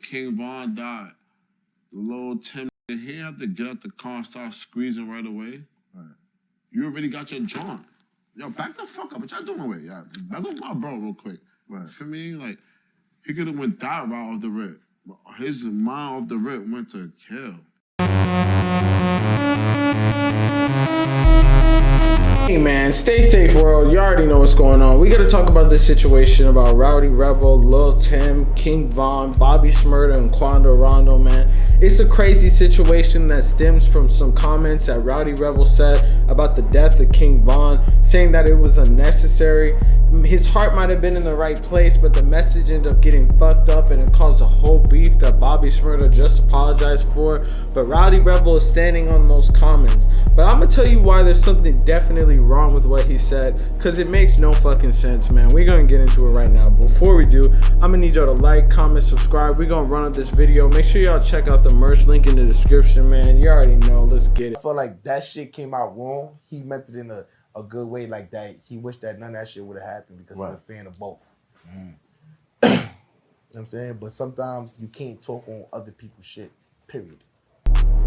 King Von died, Lul Tim, he had to get out the car and start squeezing right away. Right. You already got your joint. Yo, back the fuck up. What y'all doing with? Yeah, back up my bro real quick. Right. For me, like, he could have went that route of the rip. But his mind of the rip went to kill. Hey man, stay safe world. You already know what's going on. We gotta talk about this situation about Rowdy Rebel, Lul Tim, King Von, Bobby Shmurda, and Quando Rondo, man. It's a crazy situation that stems from some comments that Rowdy Rebel said about the death of King Von, saying that it was unnecessary. His heart might have been in the right place, but the message ended up getting fucked up and it caused a whole beef that Bobby Shmurda just apologized for. But Rowdy Rebel is standing on those comments. But I'm gonna tell you why there's something definitely wrong with what he said, because it makes no fucking sense, man. We're gonna get into it right now. Before we do, I'm gonna need y'all to like, comment, subscribe. We're gonna run up this video. Make sure y'all check out the merch link in the description, man. You already know. Let's get it. I feel like that shit came out wrong. He meant it in a good way, like that. He wished that none of that shit would have happened because he's a fan of both. You know what I'm saying? But sometimes you can't talk on other people's shit, period.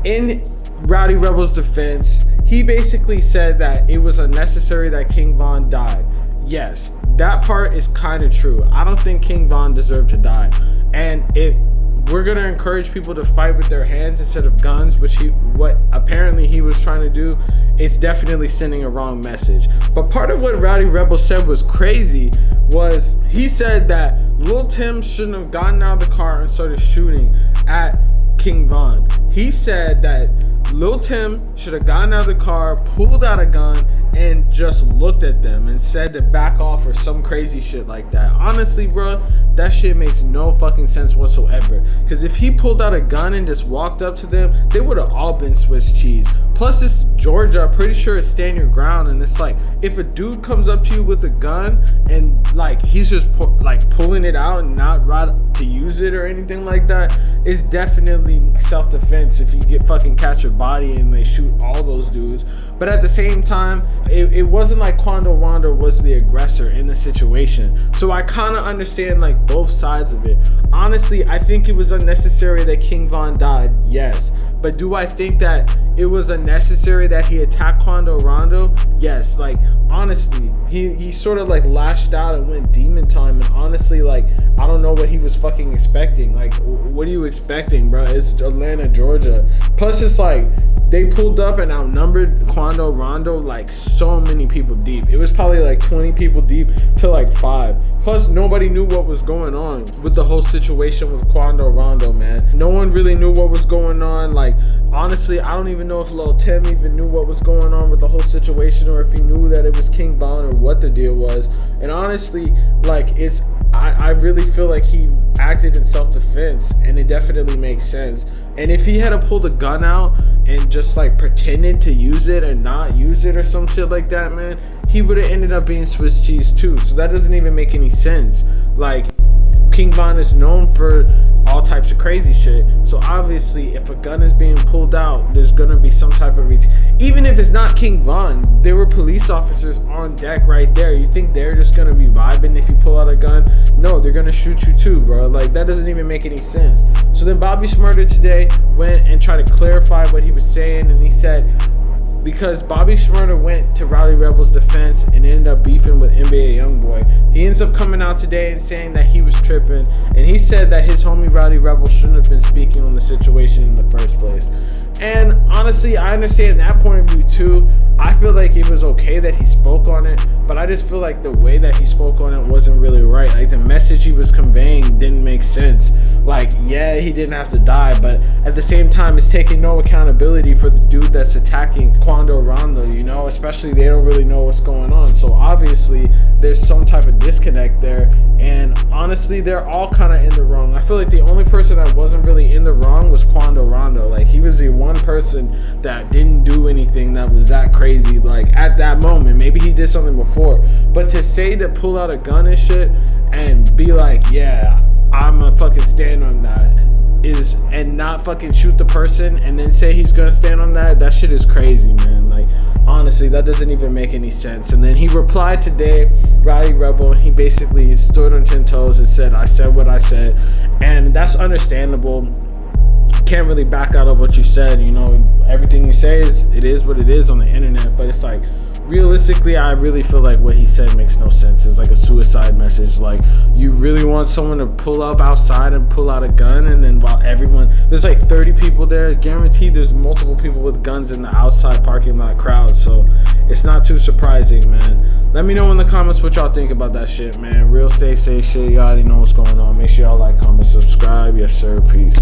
In Rowdy Rebel's defense, he basically said that it was unnecessary that King Von died. Yes, that part is kind of true. I don't think King Von deserved to die. And we're going to encourage people to fight with their hands instead of guns, which what apparently he was trying to do, it's definitely sending a wrong message. But part of what Rowdy Rebel said was crazy was he said that Lul Tim shouldn't have gotten out of the car and started shooting at King Von. He said that Lul Tim should have gotten out of the car, pulled out a gun, and just looked at them and said to back off or some crazy shit like that. Honestly, bro, that shit makes no fucking sense whatsoever. Because if he pulled out a gun and just walked up to them, they would have all been Swiss cheese. Plus, this Georgia, I'm pretty sure it's stand your ground. And it's like, if a dude comes up to you with a gun and like he's just pulling it out and not right to use it or anything like that, it's definitely self-defense if you catch a body and they shoot all those dudes. But at the same time, it wasn't like Quando Rondo was the aggressor in the situation. So I kind of understand like both sides of it. Honestly, I think it was unnecessary that King Von died, yes. But do I think that it was unnecessary that he attacked Quando Rondo? Yes. Like, honestly, he sort of like lashed out and went demon time. And honestly, like, I don't know what he was fucking expecting. Like, what are you expecting, bro? It's Atlanta, Georgia. Plus, it's like they pulled up and outnumbered Quando Rondo like so many people deep. It was probably like 20 people deep to like 5. Plus, nobody knew what was going on with the whole situation with Quando Rondo, man. No one really knew what was going on. Like, honestly, I don't even know if Lul Tim even knew what was going on with the whole situation, or if he knew that it was King Von or what the deal was. And honestly, like, I really feel like he acted in self-defense, and it definitely makes sense. And if he had pulled a gun out and just like pretended to use it and not use it or some shit like that, man, he would have ended up being Swiss cheese too. So that doesn't even make any sense. Like, King Von is known for all types of crazy shit. So obviously, if a gun is being pulled out, there's gonna be some type of even if it's not King Von, there were police officers on deck right there. You think they're just gonna be vibing if you pull out a gun? No, they're gonna shoot you too, bro. Like, that doesn't even make any sense. So then Bobby Shmurda today went and tried to clarify what he was saying, and he said, because Bobby Shmurda went to Rowdy Rebel's defense and ended up beefing with NBA Youngboy, he ends up coming out today and saying that he was tripping, and he said that his homie Rowdy Rebel shouldn't have been speaking on the situation in the first place. And honestly, I understand that point of view too. I feel like it was okay that he spoke on it, but I just feel like the way that he spoke on it wasn't really right. Like, the message he was conveying didn't make sense. Like, yeah, he didn't have to die, but at the same time, it's taking no accountability for the dude that's attacking Quando Rondo, you know? Especially, they don't really know what's going on. So obviously, there's some type of disconnect there. And honestly, they're all kind of in the wrong. I feel like the only person that wasn't really in the wrong was Quando Rondo. Like, he was the one person that didn't do anything that was that crazy, like, at that moment. Maybe he did something before, but to say to pull out a gun and shit and be like, yeah, I'm gonna fucking stand on that, and not fucking shoot the person and then say he's gonna stand on that shit is crazy, man. Like, honestly, that doesn't even make any sense. And then he replied today, Rowdy Rebel, and he basically stood on 10 toes and said, I said what I said. And that's understandable. Can't really back out of what you said. You know, everything you say is what it is on the internet. But it's like, realistically, I really feel like what he said makes no sense. It's like a suicide message. Like, you really want someone to pull up outside and pull out a gun, and then while there's like 30 people there, guaranteed there's multiple people with guns in the outside parking lot crowd. So it's not too surprising, man. Let me know in the comments what y'all think about that shit, man. Real stay safe shit. You already know what's going on. Make sure y'all like, comment, subscribe. Yes, sir. Peace.